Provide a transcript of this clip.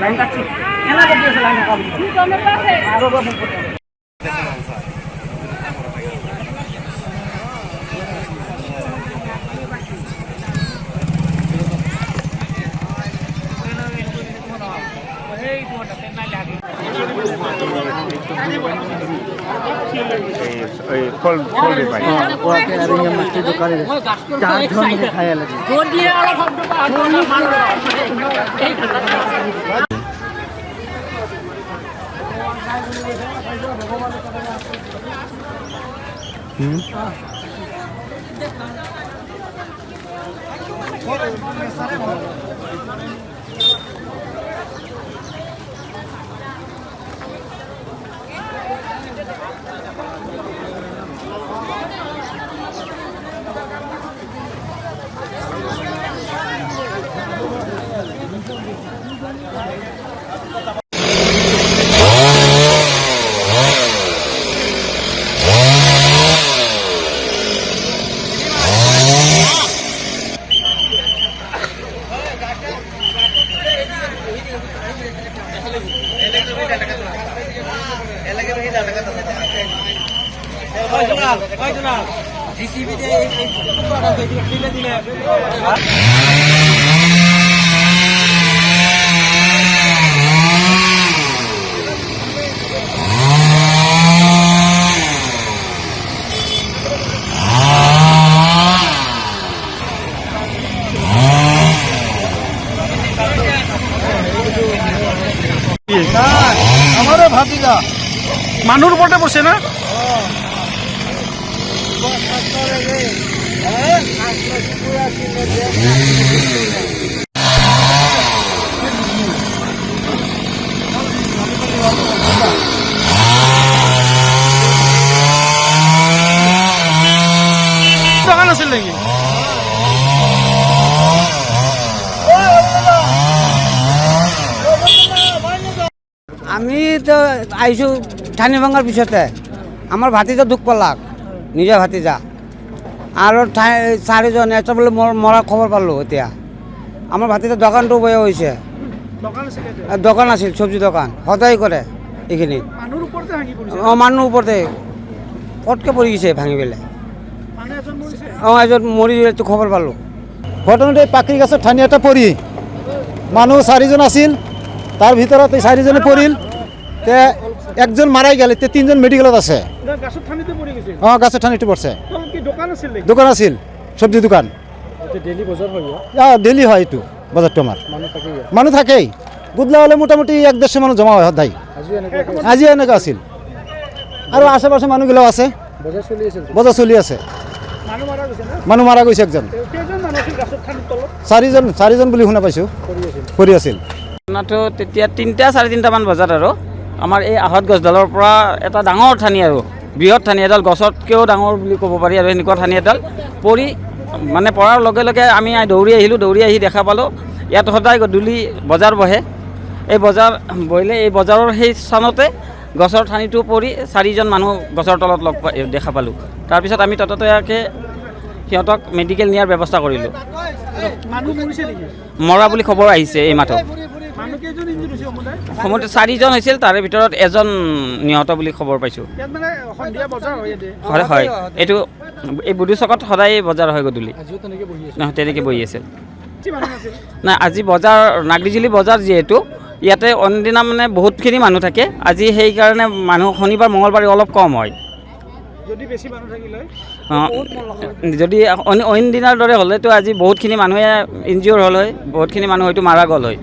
লাইনটা ঠিক কেনা করতে আছে লাইন থাকা কি কমে পাশে আরো বড় ফল পাই ওকে আরিঙ্গা মাছটি দোকানে চার জন খাইয়া লাগে জোর দিয়ে আর শব্দ জিসিবি দিয়ে এই ফুটবলটা দিলে দিলে আমারও ভাতিজা মানুর উপরে বসে না দোকান আছে নাকি আমি তো আইসু ঠানি ভাঙার পিছতে আমার ভাতিজা দুঃখ পালাক নিজে ভাতিজা আর চারিজন এটা বলে মরা খবর পালো এতিয়া আমার ভাতিজা দোকানটো বয়ে হয়েছে দোকান আছিল সবজি দোকান সদায় করে এইখিনি মানুহ ওপৰতে পটকে পৰি গেছে ভাঙি পেলাই এজন মৰি তো খবৰ পালোঁ ঘটনাতে পাকৰি গাছৰ ঠানি এটা পৰি মানুহ চাৰিজন আছিল তাৰ ভিতৰত এই চাৰিজনে পৰিল তে একজন মাৰাই গেল তে তিনজন মেডিকেলত আছে গাছৰ ঠানিটো পৰছে দোকান আছিল সবজি দোকান ডেইলি হয় এইটো বজাৰটো আমাৰ মানুহ থাকেই গুদলা হ'লে মোটামুটি 150 মানুহ জমা হয় সদায় আজি এনেকুৱা আছিল আৰু আশে পাশে মানুহগিলাও আছে বজাৰ চলি আছে মানুহ মাৰা গৈছে একজন চাৰিজন বুলি শুনা পাইছোঁ কৰি আছিল ঘটনাটো তেতিয়া 3টা 3:30 মান বজাত আৰু আমাৰ এই আহত গছডালৰ পৰা এটা ডাঙৰ ঠানি আৰু বৃহৎ ঠানি এডাল গছতকৈও ডাঙৰ বুলি ক'ব পাৰি আৰু এনেকুৱা ঠানি এডাল পৰি মানে পৰাৰ লগে লগে আমি দৌৰি আহিলোঁ দৌৰি আহি দেখা পালোঁ ইয়াত সদায় গধূলি বজাৰ বহে এই বজাৰ বহিলে এই বজাৰৰ সেই স্থানতে গছৰ ঠানিটো পৰি 4জন মানুহ গছৰ তলত দেখা পালোঁ তাৰপিছত আমি তততৈয়াকৈ সিহঁতক মেডিকেল নিয়াৰ ব্যৱস্থা কৰিলোঁ মৰা বুলি খবৰ আহিছে এই মাত্ৰ সমুদ্ৰ 4জন হৈছিল তাৰে ভিতৰত এজন নিহত বুলি খবৰ পাইছোঁ হয় হয় এইটো এই বুধু চকত সদায় বজাৰ হয় গধূলি নহয় তেনেকৈ বহি আছিল নাই আজি বজাৰ নাগৰিজুলি বজাৰ যিহেতু ইয়াতে অন্যদিনা মানে বহুতখিনি মানুহ থাকে আজি সেইকাৰণে মানুহ শনিবাৰ মঙলবাৰে অলপ কম হয় যদি অইন দিনাৰ দৰে হ'লেতো আজি বহুতখিনি মানুহে ইনজিঅ'ৰ হ'ল হয় বহুতখিনি মানুহ হয়তো মাৰা গ'ল হয়